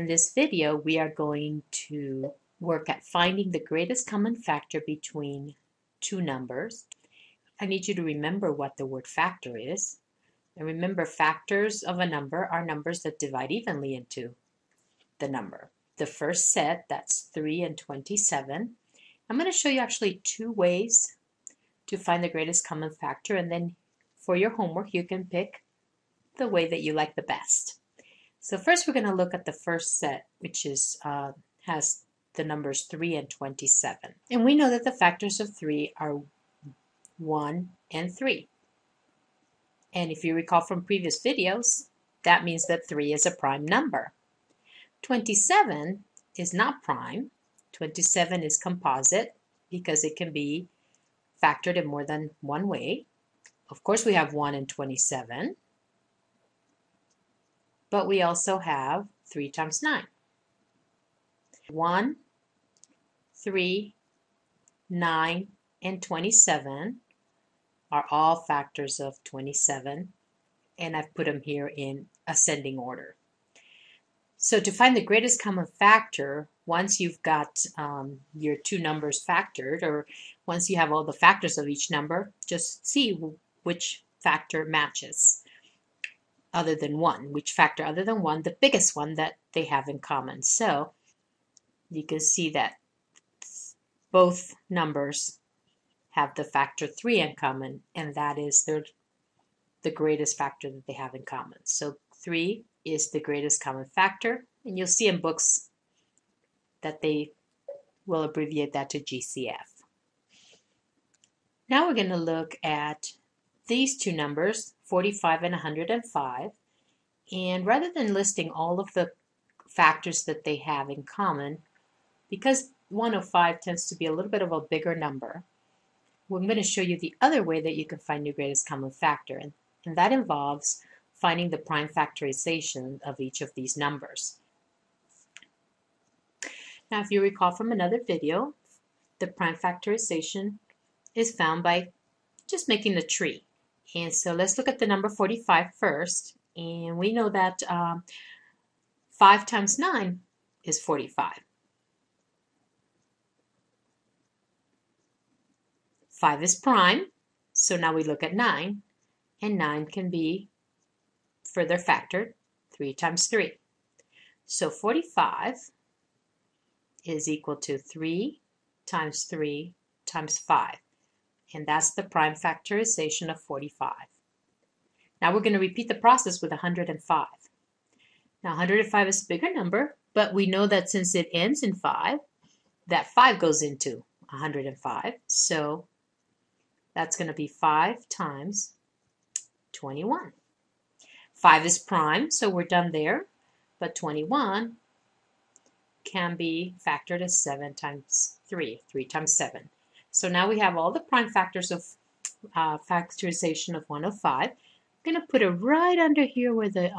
In this video, we are going to work at finding the greatest common factor between two numbers. I need you to remember what the word factor is. And remember, factors of a number are numbers that divide evenly into the number. The first set, that's 3 and 27. I'm going to show you actually two ways to find the greatest common factor, and then for your homework you can pick the way that you like the best. So first we're going to look at the first set, which is has the numbers 3 and 27. And we know that the factors of 3 are 1 and 3. And if you recall from previous videos, that means that 3 is a prime number. 27 is not prime. 27 is composite because it can be factored in more than one way. Of course, we have 1 and 27. But we also have 3 times 9. 1, 3, 9, and 27 are all factors of 27, and I've put them here in ascending order. So to find the greatest common factor, once you've got your two numbers factored, or once you have all the factors of each number, just see which factor matches. Other than 1, which factor other than 1, the biggest one that they have in common. So you can see that both numbers have the factor 3 in common, and that is the greatest factor that they have in common. So 3 is the greatest common factor, and you'll see in books that they will abbreviate that to GCF. Now we're going to look at these two numbers, 45 and 105, and rather than listing all of the factors that they have in common, because 105 tends to be a little bit of a bigger number, I'm going to show you the other way that you can find your greatest common factor, and that involves finding the prime factorization of each of these numbers. Now, if you recall from another video, the prime factorization is found by just making the tree. And so let's look at the number 45 first. And we know that 5 times 9 is 45. 5 is prime, so now we look at 9. And 9 can be further factored, 3 times 3. So 45 is equal to 3 times 3 times 5. And that's the prime factorization of 45. Now we're going to repeat the process with 105. Now 105 is a bigger number, but we know that since it ends in 5, that 5 goes into 105. So that's going to be 5 times 21. 5 is prime, so we're done there, but 21 can be factored as 7 times 3, 3 times 7. So now we have all the prime factors of factorization of 105. I'm going to put it right under here where the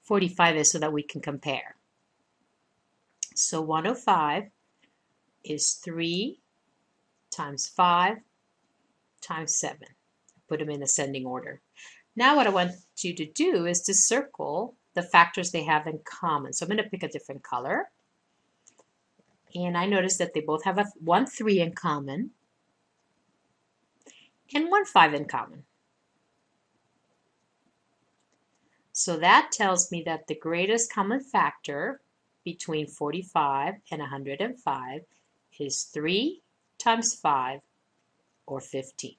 45 is so that we can compare. So 105 is 3 times 5 times 7. Put them in ascending order. Now what I want you to do is to circle the factors they have in common. So I'm going to pick a different color. And I notice that they both have one 3 in common and one 5 in common. So that tells me that the greatest common factor between 45 and 105 is 3 times 5, or 15.